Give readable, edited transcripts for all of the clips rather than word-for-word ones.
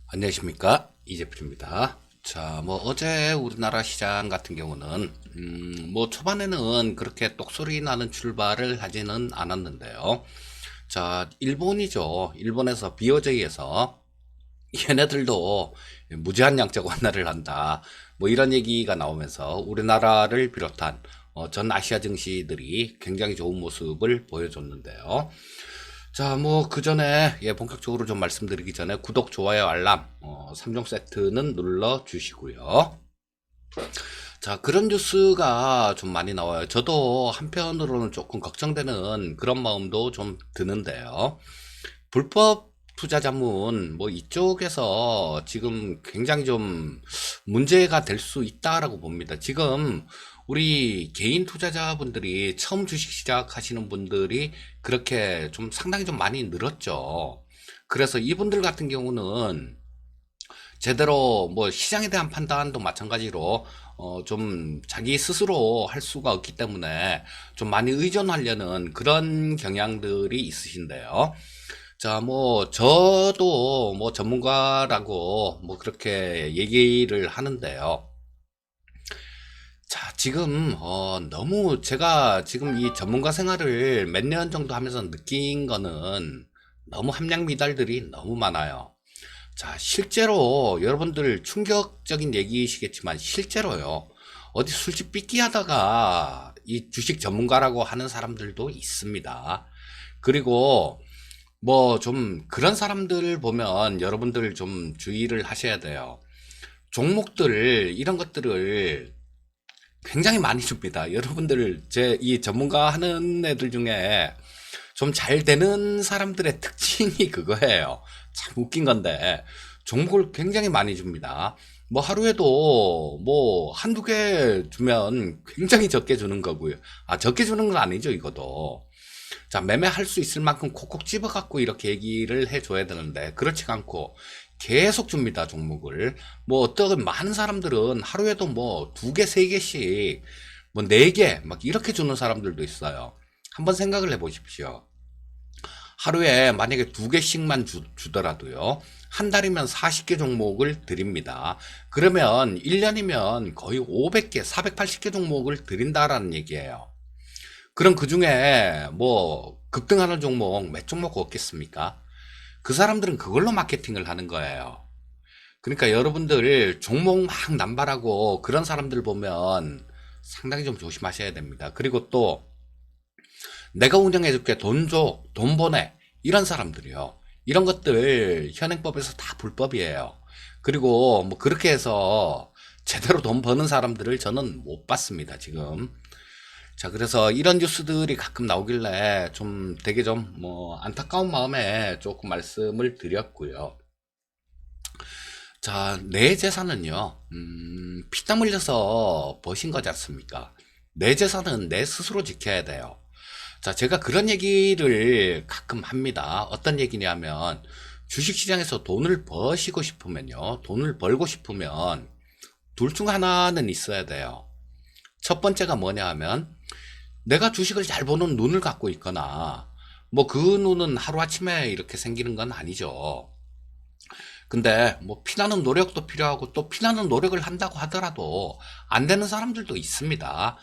안녕하십니까, 이재필입니다. 자, 어제 우리나라 시장 같은 경우는 초반에는 그렇게 똑소리 나는 출발을 하지는 않았는데요. 자, 일본이죠. 일본에서 BOJ에서 얘네들도 무제한 양적 완화를 한다, 이런 얘기가 나오면서 우리나라를 비롯한 전 아시아 증시들이 굉장히 좋은 모습을 보여줬는데요. 자, 그 전에, 본격적으로 좀 말씀드리기 전에 구독, 좋아요, 알람, 3종 세트는 눌러 주시고요. 자, 그런 뉴스가 좀 많이 나와요. 저도 한편으로는 조금 걱정되는 그런 마음도 좀 드는데요. 불법 투자 자문, 이쪽에서 지금 굉장히 좀 문제가 될 수 있다라고 봅니다. 지금 우리 개인 투자자분들이 처음 주식 시작하시는 분들이 그렇게 좀 상당히 좀 많이 늘었죠. 그래서 이분들 같은 경우는 제대로 시장에 대한 판단도 마찬가지로 좀 자기 스스로 할 수가 없기 때문에 좀 많이 의존하려는 그런 경향들이 있으신데요. 자, 저도 전문가라고 그렇게 얘기를 하는데요. 자, 지금 너무 제가 지금 이 전문가 생활을 몇 년 정도 하면서 느낀 거는 너무 함량 미달들이 너무 많아요. 자, 실제로 여러분들 충격적인 얘기시겠지만 실제로요. 어디 술집 삐끼 하다가 이 주식 전문가라고 하는 사람들도 있습니다. 그리고 좀 그런 사람들 보면 여러분들 좀 주의를 하셔야 돼요. 종목들 이런 것들을 굉장히 많이 줍니다. 여러분들 제 이 전문가 하는 애들 중에 좀 잘 되는 사람들의 특징이 그거예요. 참 웃긴 건데 종목을 굉장히 많이 줍니다. 하루에도 한두 개 주면 굉장히 적게 주는 거고요. 아, 적게 주는 건 아니죠, 이것도. 자, 매매할 수 있을 만큼 콕콕 집어갖고 이렇게 얘기를 해줘야 되는데, 그렇지가 않고, 계속 줍니다, 종목을. 어떤 많은 사람들은 하루에도 두 개, 세 개씩, 네 개, 이렇게 주는 사람들도 있어요. 한번 생각을 해보십시오. 하루에 만약에 두 개씩만 주더라도요. 한 달이면 40개 종목을 드립니다. 그러면 1년이면 거의 500개, 480개 종목을 드린다라는 얘기예요. 그럼 그 중에 급등하는 종목 몇 종목 없겠습니까? 그 사람들은 그걸로 마케팅을 하는 거예요. 그러니까 여러분들 종목 막 남발하고 그런 사람들 보면 상당히 좀 조심하셔야 됩니다. 그리고 또 내가 운영해줄게, 돈 줘, 돈 보내, 이런 사람들이요. 이런 것들 현행법에서 다 불법이에요. 그리고 그렇게 해서 제대로 돈 버는 사람들을 저는 못 봤습니다, 지금. 자, 그래서 이런 뉴스들이 가끔 나오길래 좀 되게 좀 안타까운 마음에 조금 말씀을 드렸고요. 자, 내 재산은요, 피땀 흘려서 버신 거지 않습니까? 내 재산은 내 스스로 지켜야 돼요. 자, 제가 그런 얘기를 가끔 합니다. 어떤 얘기냐면, 주식시장에서 돈을 버시고 싶으면요, 돈을 벌고 싶으면, 둘 중 하나는 있어야 돼요. 첫 번째가 뭐냐 하면, 내가 주식을 잘 보는 눈을 갖고 있거나, 그 눈은 하루아침에 이렇게 생기는 건 아니죠. 근데 피나는 노력도 필요하고 또 피나는 노력을 한다고 하더라도 안 되는 사람들도 있습니다.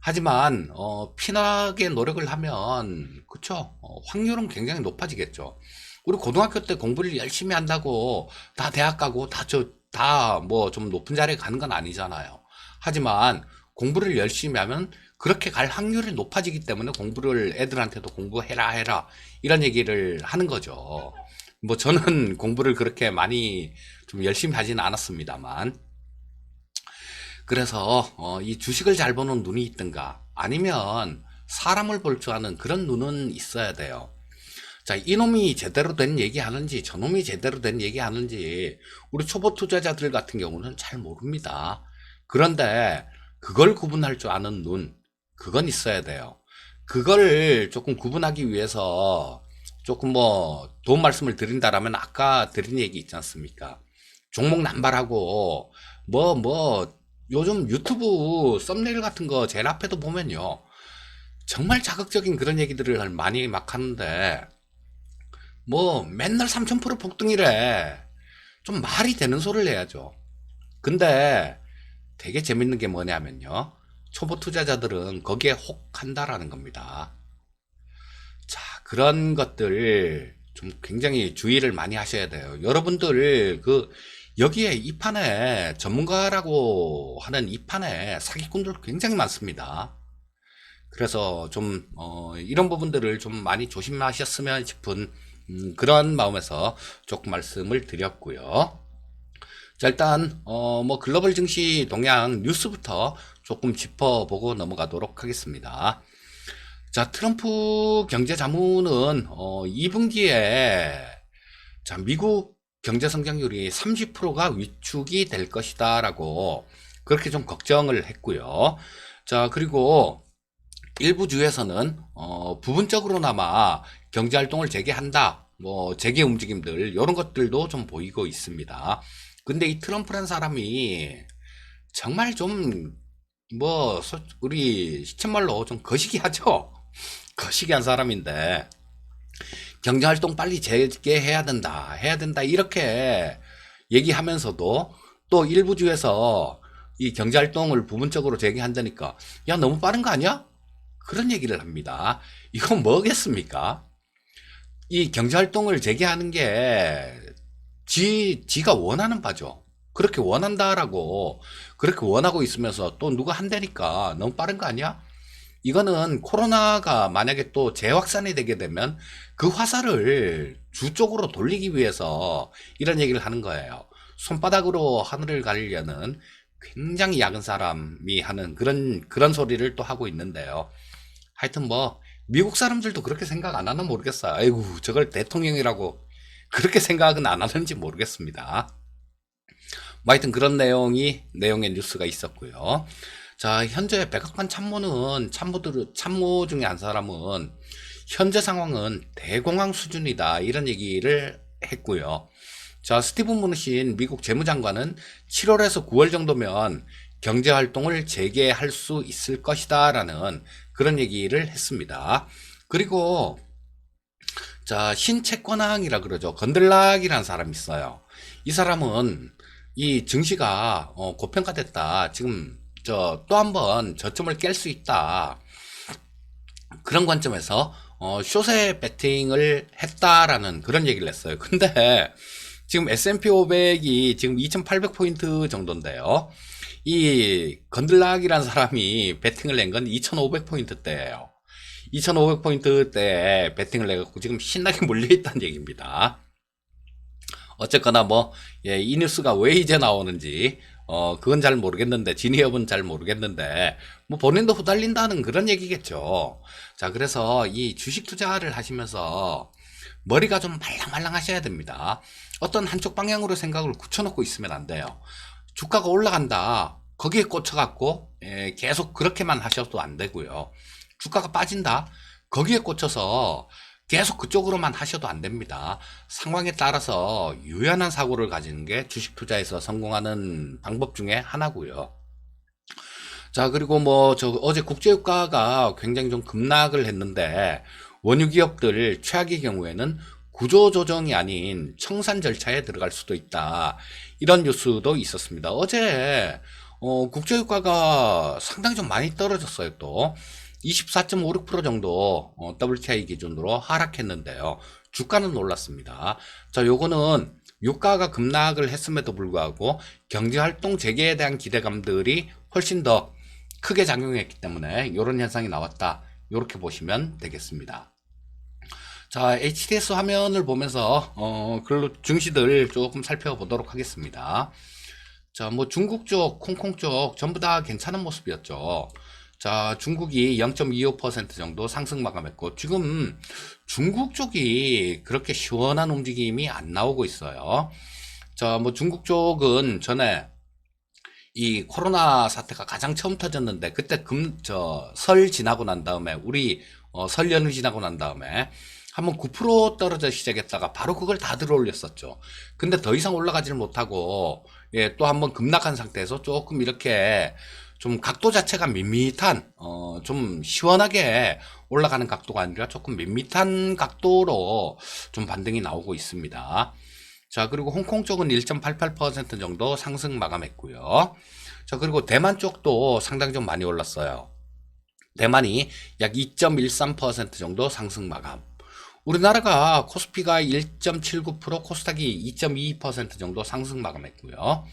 하지만 피나게 노력을 하면 그쵸, 확률은 굉장히 높아지겠죠. 우리 고등학교 때 공부를 열심히 한다고 다 대학 가고 다 좀 높은 자리에 가는 건 아니잖아요. 하지만 공부를 열심히 하면 그렇게 갈 확률이 높아지기 때문에 공부를 애들한테도 공부해라 이런 얘기를 하는 거죠. 저는 공부를 그렇게 많이 좀 열심히 하지는 않았습니다만, 그래서 이 주식을 잘 보는 눈이 있든가 아니면 사람을 볼 줄 아는 그런 눈은 있어야 돼요. 자, 이놈이 제대로 된 얘기 하는지 저놈이 제대로 된 얘기 하는지 우리 초보 투자자들 같은 경우는 잘 모릅니다. 그런데 그걸 구분할 줄 아는 눈, 그건 있어야 돼요. 그걸 조금 구분하기 위해서 조금 도움 말씀을 드린다라면 아까 드린 얘기 있지 않습니까? 종목 남발하고 요즘 유튜브 썸네일 같은 거 제일 앞에도 보면요, 정말 자극적인 그런 얘기들을 많이 막 하는데 맨날 3000% 폭등이래. 좀 말이 되는 소리를 해야죠. 근데 되게 재밌는 게 뭐냐면요. 초보 투자자들은 거기에 혹한다라는 겁니다. 자, 그런 것들 좀 굉장히 주의를 많이 하셔야 돼요. 여러분들 여기에 이 판에 전문가라고 하는 이 판에 사기꾼들 굉장히 많습니다. 그래서 좀 이런 부분들을 좀 많이 조심하셨으면 싶은 그런 마음에서 조금 말씀을 드렸고요. 자, 일단 뭐 글로벌 증시 동향 뉴스부터 조금 짚어보고 넘어가도록 하겠습니다. 자, 트럼프 경제자문은 2분기에 자, 미국 경제 성장률이 30%가 위축이 될 것이다라고 그렇게 좀 걱정을 했고요. 자, 그리고 일부 주에서는 부분적으로나마 경제 활동을 재개한다. 뭐 재개 움직임들 이런 것들도 좀 보이고 있습니다. 근데 이 트럼프라는 사람이 정말 좀 뭐 우리 시쳇말로 좀 거시기하죠. 거시기한 사람인데 경제활동 빨리 재개해야 된다, 해야 된다 이렇게 얘기하면서도 또 일부 주에서 이 경제활동을 부분적으로 재개한다니까 야 너무 빠른 거 아니야? 그런 얘기를 합니다. 이건 뭐겠습니까? 이 경제활동을 재개하는 게 지가 원하는 바죠. 그렇게 원한다라고 그렇게 원하고 있으면서 또 누가 한다니까 너무 빠른 거 아니야? 이거는 코로나가 만약에 또 재확산이 되게 되면 그 화살을 주 쪽으로 돌리기 위해서 이런 얘기를 하는 거예요. 손바닥으로 하늘을 가리려는 굉장히 약은 사람이 하는 그런 소리를 또 하고 있는데요. 하여튼 뭐 미국 사람들도 그렇게 생각 안 하나 모르겠어요. 아이고 저걸 대통령이라고 그렇게 생각은 안 하는지 모르겠습니다. 뭐 하여튼 그런 내용의 뉴스가 있었고요. 자, 현재 백악관 참모 중에 한 사람은 현재 상황은 대공황 수준이다 이런 얘기를 했고요. 자, 스티븐 무누신 미국 재무장관은 7월에서 9월 정도면 경제 활동을 재개할 수 있을 것이다 라는 그런 얘기를 했습니다. 그리고 자, 신채권왕이라 그러죠. 건들락이라는 사람이 있어요. 이 사람은 이 증시가 고평가됐다. 지금 또 한번 저점을 깰 수 있다. 그런 관점에서 숏에 배팅을 했다라는 그런 얘기를 했어요. 근데 지금 S&P 500이 지금 2800포인트 정도인데요. 이 건들락이라는 사람이 배팅을 낸 건 2500포인트대예요. 2500포인트대에 배팅을 내갖고 지금 신나게 몰려있다는 얘기입니다. 어쨌거나 뭐, 예, 이 뉴스가 왜 이제 나오는지, 그건 잘 모르겠는데, 진위업은 잘 모르겠는데, 뭐 본인도 후달린다는 그런 얘기겠죠. 자, 그래서 이 주식 투자를 하시면서 머리가 좀 말랑말랑 하셔야 됩니다. 어떤 한쪽 방향으로 생각을 굳혀놓고 있으면 안 돼요. 주가가 올라간다. 거기에 꽂혀갖고, 예, 계속 그렇게만 하셔도 안 되고요. 주가가 빠진다. 거기에 꽂혀서 계속 그쪽으로만 하셔도 안 됩니다. 상황에 따라서 유연한 사고를 가지는 게 주식 투자에서 성공하는 방법 중에 하나고요. 자, 그리고 뭐 어제 국제유가가 굉장히 좀 급락을 했는데 원유 기업들 최악의 경우에는 구조조정이 아닌 청산 절차에 들어갈 수도 있다. 이런 뉴스도 있었습니다. 어제 국제유가가 상당히 좀 많이 떨어졌어요. 또 24.56% 정도 WTI 기준으로 하락했는데요. 주가는 올랐습니다. 자, 요거는 유가가 급락을 했음에도 불구하고 경제활동 재개에 대한 기대감들이 훨씬 더 크게 작용했기 때문에 이런 현상이 나왔다. 이렇게 보시면 되겠습니다. 자, HTS 화면을 보면서 글로 증시들 조금 살펴보도록 하겠습니다. 자, 뭐 중국 쪽, 홍콩 쪽 전부 다 괜찮은 모습이었죠. 자, 중국이 0.25% 정도 상승 마감했고 지금 중국 쪽이 그렇게 시원한 움직임이 안 나오고 있어요. 자, 뭐 중국 쪽은 전에 이 코로나 사태가 가장 처음 터졌는데 그때 설 지나고 난 다음에 우리 설 연휴 지나고 난 다음에 한번 9% 떨어져 시작했다가 바로 그걸 다 들어 올렸었죠. 근데 더 이상 올라가지를 못하고 예, 또 한번 급락한 상태에서 조금 이렇게 좀 각도 자체가 밋밋한 좀 시원하게 올라가는 각도가 아니라 조금 밋밋한 각도로 좀 반등이 나오고 있습니다. 자, 그리고 홍콩 쪽은 1.88% 정도 상승 마감했고요. 자, 그리고 대만 쪽도 상당히 좀 많이 올랐어요. 대만이 약 2.13% 정도 상승 마감. 우리나라가 코스피가 1.79%, 코스닥이 2.22% 정도 상승 마감했고요.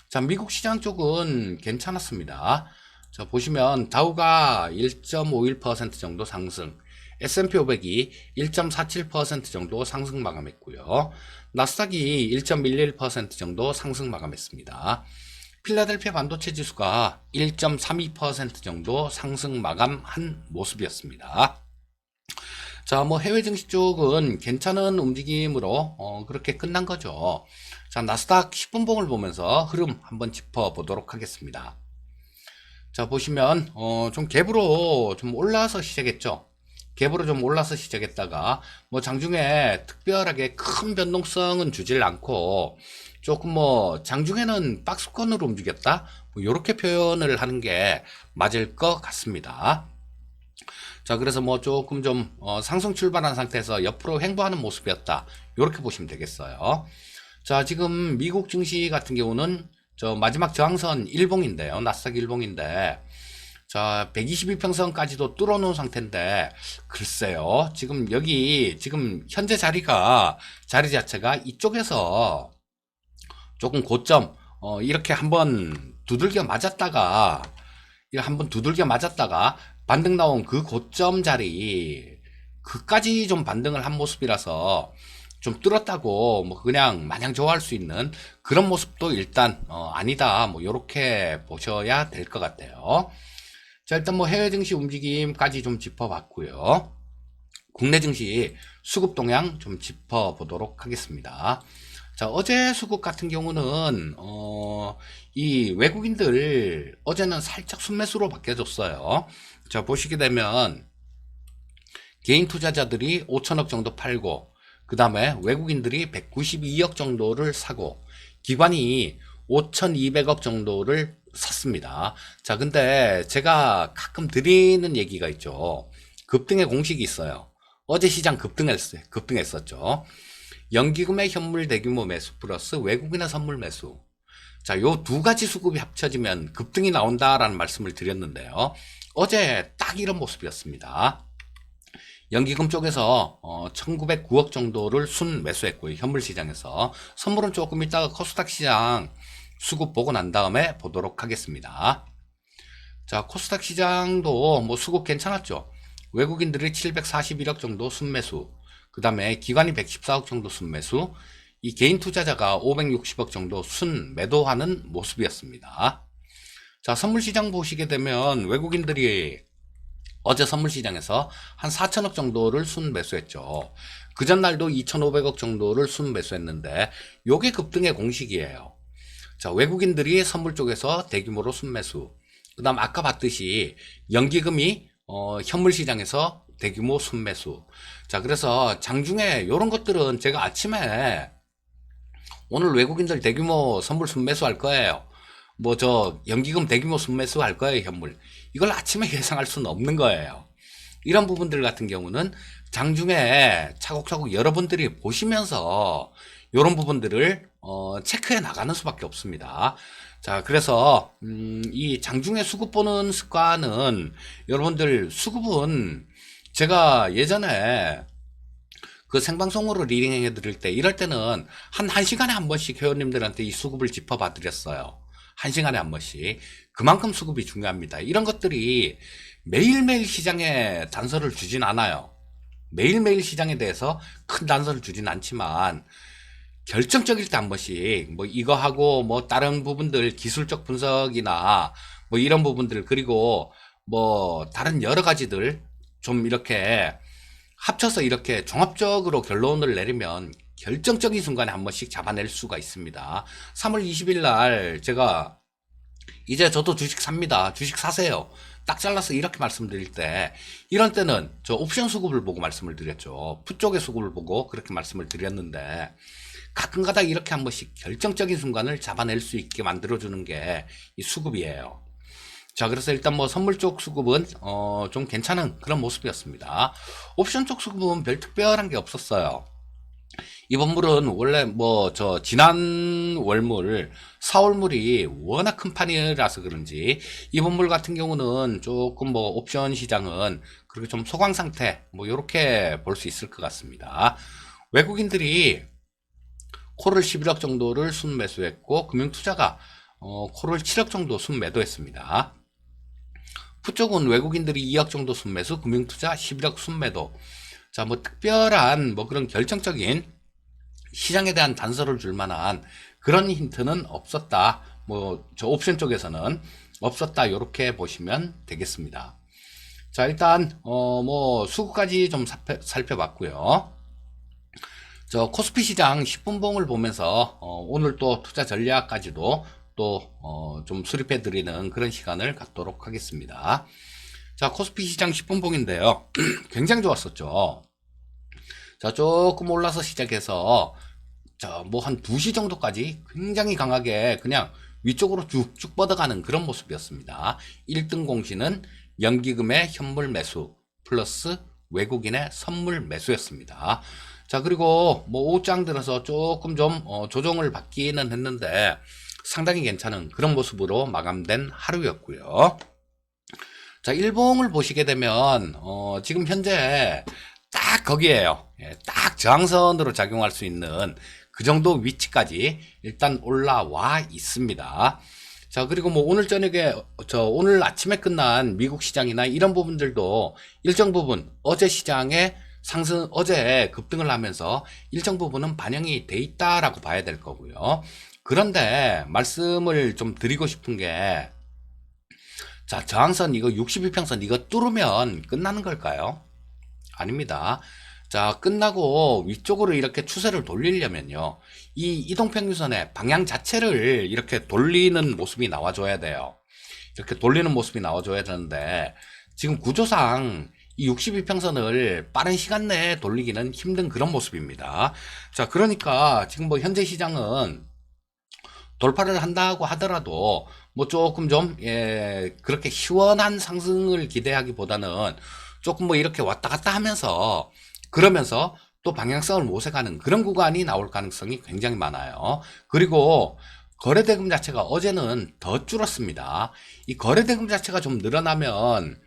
자, 미국 시장 쪽은 괜찮았습니다. 자, 보시면 다우가 1.51% 정도 상승, S&P 500이 1.47% 정도 상승 마감했고요. 나스닥이 1.11% 정도 상승 마감했습니다. 필라델피아 반도체 지수가 1.32% 정도 상승 마감한 모습이었습니다. 자, 뭐 해외 증시 쪽은 괜찮은 움직임으로 그렇게 끝난 거죠. 자, 나스닥 10분봉을 보면서 흐름 한번 짚어보도록 하겠습니다. 자, 보시면 좀 갭으로 좀 올라서 시작했죠. 갭으로 좀 올라서 시작했다가 뭐 장중에 특별하게 큰 변동성은 주질 않고 조금 뭐 장중에는 박스권으로 움직였다, 뭐 이렇게 표현을 하는 게 맞을 것 같습니다. 자, 그래서 뭐 조금 좀 상승 출발한 상태에서 옆으로 횡보하는 모습이었다, 이렇게 보시면 되겠어요. 자, 지금 미국 증시 같은 경우는 저 마지막 저항선 일봉인데요, 나스닥 일봉인데, 자, 122평선까지도 뚫어놓은 상태인데, 글쎄요, 지금 여기 지금 현재 자리 자체가 이쪽에서 조금 고점 이렇게 한번 두들겨 맞았다가, 이거 한번 두들겨 맞았다가 반등 나온 그 고점 자리 그까지 좀 반등을 한 모습이라서 좀 뚫었다고 뭐 그냥 마냥 좋아할 수 있는 그런 모습도 일단 아니다, 뭐 요렇게 보셔야 될 것 같아요. 자, 일단 뭐 해외 증시 움직임까지 좀 짚어봤고요. 국내 증시 수급 동향 좀 짚어보도록 하겠습니다. 자, 어제 수급 같은 경우는 이 외국인들 어제는 살짝 순매수로 바뀌어졌어요. 자, 보시게 되면 개인 투자자들이 5천억 정도 팔고, 그 다음에 외국인들이 192억 정도를 사고, 기관이 5,200억 정도를 샀습니다. 자, 근데 제가 가끔 드리는 얘기가 있죠. 급등의 공식이 있어요. 어제 시장 급등했었죠. 연기금의 현물 대규모 매수 플러스 외국인의 선물 매수. 자, 요 두 가지 수급이 합쳐지면 급등이 나온다라는 말씀을 드렸는데요. 어제 딱 이런 모습이었습니다. 연기금 쪽에서 1909억 정도를 순 매수했고요, 현물 시장에서. 선물은 조금 이따가 코스닥 시장 수급 보고 난 다음에 보도록 하겠습니다. 자, 코스닥 시장도 뭐 수급 괜찮았죠. 외국인들이 741억 정도 순매수, 그 다음에 기관이 114억 정도 순매수, 이 개인 투자자가 560억 정도 순매도하는 모습이었습니다. 자, 선물시장 보시게 되면 외국인들이 어제 선물시장에서 한 4천억 정도를 순매수했죠. 그 전날도 2,500억 정도를 순매수했는데 요게 급등의 공식이에요. 자, 외국인들이 선물 쪽에서 대규모로 순매수, 그 다음 아까 봤듯이 연기금이 현물 시장에서 대규모 순매수. 자, 그래서 장중에 이런 것들은 제가 아침에 오늘 외국인들 대규모 선물 순매수 할 거예요, 뭐 저 연기금 대규모 순매수 할 거예요, 현물, 이걸 아침에 예상할 수는 없는 거예요. 이런 부분들 같은 경우는 장중에 차곡차곡 여러분들이 보시면서 이런 부분들을 체크해 나가는 수밖에 없습니다. 자, 그래서 이 장중에 수급 보는 습관은, 여러분들 수급은 제가 예전에 그 생방송으로 리딩해 드릴 때, 이럴 때는 한 1시간에 한 번씩 회원님들한테 이 수급을 짚어봐 드렸어요. 1시간에 한 번씩. 그만큼 수급이 중요합니다. 이런 것들이 매일매일 시장에 단서를 주진 않아요. 매일매일 시장에 대해서 큰 단서를 주진 않지만 결정적일 때 한 번씩 뭐 이거 하고 뭐 다른 부분들 기술적 분석이나 뭐 이런 부분들, 그리고 뭐 다른 여러 가지들 좀 이렇게 합쳐서 이렇게 종합적으로 결론을 내리면 결정적인 순간에 한 번씩 잡아낼 수가 있습니다. 3월 20일 날 제가 이제 저도 주식 삽니다, 주식 사세요, 딱 잘라서 이렇게 말씀드릴 때, 이런 때는 저 옵션 수급을 보고 말씀을 드렸죠. 풋 쪽의 수급을 보고 그렇게 말씀을 드렸는데, 가끔가다 이렇게 한 번씩 결정적인 순간을 잡아낼 수 있게 만들어주는 게 이 수급이에요. 자, 그래서 일단 뭐 선물 쪽 수급은 좀 괜찮은 그런 모습이었습니다. 옵션 쪽 수급은 별 특별한 게 없었어요. 이번 물은 원래 뭐 저 지난 월물 4월물이 워낙 큰 판이라서 그런지 이번 물 같은 경우는 조금 뭐 옵션 시장은 그렇게 좀 소강 상태 뭐 이렇게 볼 수 있을 것 같습니다. 외국인들이 콜을 11억 정도를 순매수했고 금융투자가 콜을 7억 정도 순매도했습니다. 푸쪽은 외국인들이 2억 정도 순매수, 금융투자 11억 순매도. 자, 뭐 특별한 뭐 그런 결정적인 시장에 대한 단서를 줄 만한 그런 힌트는 없었다. 뭐 저 옵션 쪽에서는 없었다. 이렇게 보시면 되겠습니다. 자, 일단 뭐 수급까지 좀 살펴봤고요. 저 코스피 시장 10분 봉을 보면서 오늘 또 투자 전략까지도 또 좀 수립해 드리는 그런 시간을 갖도록 하겠습니다. 자, 코스피 시장 10분 봉인데요. 굉장히 좋았었죠. 자, 조금 올라서 시작해서 자, 뭐 한 2시 정도까지 굉장히 강하게 그냥 위쪽으로 쭉쭉 뻗어가는 그런 모습이었습니다. 1등 공시는 연기금의 현물 매수 플러스 외국인의 선물 매수였습니다. 자, 그리고 뭐 오후장 들어서 조금 좀 조정을 받기는 했는데 상당히 괜찮은 그런 모습으로 마감된 하루였고요. 자, 일봉을 보시게 되면 지금 현재 딱 거기에요. 예, 딱 저항선으로 작용할 수 있는 그 정도 위치까지 일단 올라와 있습니다. 자, 그리고 뭐 오늘 저녁에 오늘 아침에 끝난 미국 시장이나 이런 부분들도 일정 부분 어제 시장에 어제 급등을 하면서 일정 부분은 반영이 돼 있다라고 봐야 될 거고요. 그런데 말씀을 좀 드리고 싶은 게, 자, 저항선 이거 62평선 이거 뚫으면 끝나는 걸까요? 아닙니다. 자, 끝나고 위쪽으로 이렇게 추세를 돌리려면요. 이 이동평균선의 방향 자체를 이렇게 돌리는 모습이 나와줘야 돼요. 이렇게 돌리는 모습이 나와줘야 되는데, 지금 구조상 이 62평선을 빠른 시간 내에 돌리기는 힘든 그런 모습입니다. 자, 그러니까 지금 뭐 현재 시장은 돌파를 한다고 하더라도 뭐 조금 좀 그렇게 시원한 상승을 기대하기보다는 조금 뭐 이렇게 왔다 갔다 하면서 그러면서 또 방향성을 모색하는 그런 구간이 나올 가능성이 굉장히 많아요. 그리고 거래대금 자체가 어제는 더 줄었습니다. 이 거래대금 자체가 좀 늘어나면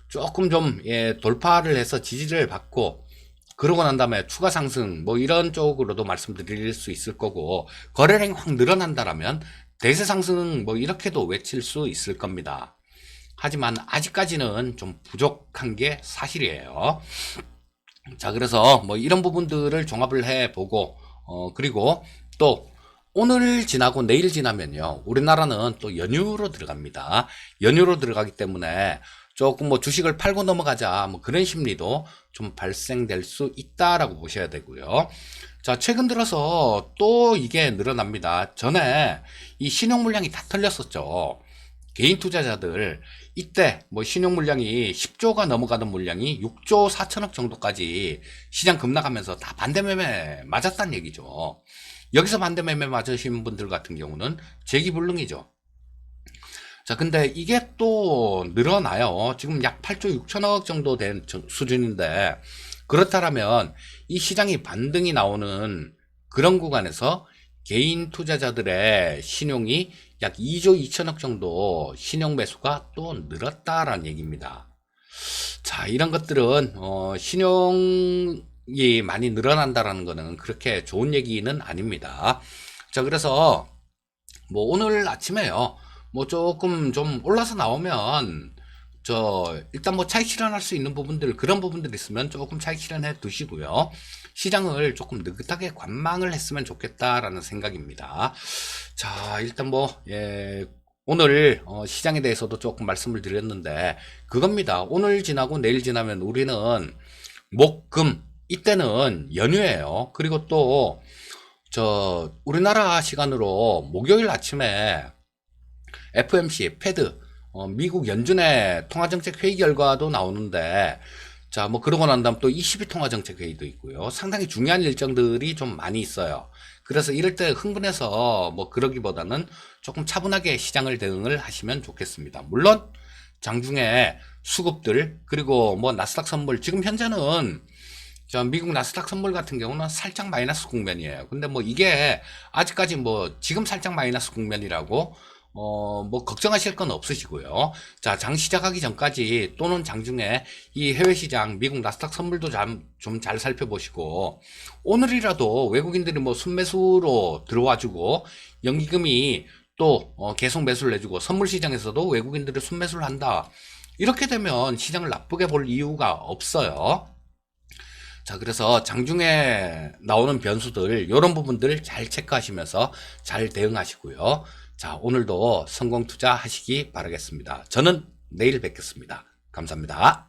조금 좀 돌파를 해서 지지를 받고 그러고 난 다음에 추가 상승 뭐 이런 쪽으로도 말씀드릴 수 있을 거고, 거래량이 확 늘어난다라면 대세 상승 뭐 이렇게도 외칠 수 있을 겁니다. 하지만 아직까지는 좀 부족한 게 사실이에요. 자, 그래서 뭐 이런 부분들을 종합을 해보고 그리고 또 오늘 지나고 내일 지나면요, 우리나라는 또 연휴로 들어갑니다. 연휴로 들어가기 때문에 조금 뭐 주식을 팔고 넘어가자 뭐 그런 심리도 좀 발생될 수 있다라고 보셔야 되고요. 자, 최근 들어서 또 이게 늘어납니다. 전에 이 신용 물량이 다 털렸었죠. 개인 투자자들 이때 뭐 신용 물량이 10조가 넘어가던 물량이 6조 4천억 정도까지 시장 급락하면서 다 반대 매매 맞았다는 얘기죠. 여기서 반대 매매 맞으신 분들 같은 경우는 재기불능이죠. 자, 근데 이게 또 늘어나요. 지금 약 8조 6천억 정도 된 수준인데, 그렇다면 이 시장이 반등이 나오는 그런 구간에서 개인 투자자들의 신용이 약 2조 2천억 정도 신용 매수가 또 늘었다라는 얘기입니다. 자, 이런 것들은 신용이 많이 늘어난다라는 거는 그렇게 좋은 얘기는 아닙니다. 자, 그래서 뭐 오늘 아침에요, 뭐 조금 좀 올라서 나오면 일단 뭐 차익 실현할 수 있는 부분들, 그런 부분들 있으면 조금 차익 실현해 두시고요. 시장을 조금 느긋하게 관망을 했으면 좋겠다라는 생각입니다. 자, 일단 뭐 오늘 시장에 대해서도 조금 말씀을 드렸는데 그겁니다. 오늘 지나고 내일 지나면 우리는 목, 금 이때는 연휴예요. 그리고 또 우리나라 시간으로 목요일 아침에 FMC, 패드, 미국 연준의 통화정책 회의 결과도 나오는데, 자, 뭐 그러고 난 다음 또 22 통화정책 회의도 있고요. 상당히 중요한 일정들이 좀 많이 있어요. 그래서 이럴 때 흥분해서 뭐 그러기보다는 조금 차분하게 시장을 대응을 하시면 좋겠습니다. 물론 장중에 수급들, 그리고 뭐 나스닥 선물, 지금 현재는 자, 미국 나스닥 선물 같은 경우는 살짝 마이너스 국면이에요. 근데 뭐 이게 아직까지 뭐 지금 살짝 마이너스 국면이라고 뭐 걱정하실 건 없으시고요. 자, 장 시작하기 전까지 또는 장중에 이 해외 시장 미국 나스닥 선물도 좀 잘 살펴보시고, 오늘이라도 외국인들이 뭐 순매수로 들어와주고 연기금이 또 계속 매수를 해주고 선물 시장에서도 외국인들이 순매수를 한다. 이렇게 되면 시장을 나쁘게 볼 이유가 없어요. 자, 그래서 장중에 나오는 변수들, 이런 부분들 잘 체크하시면서 잘 대응하시고요. 자, 오늘도 성공 투자 하시기 바라겠습니다. 저는 내일 뵙겠습니다. 감사합니다.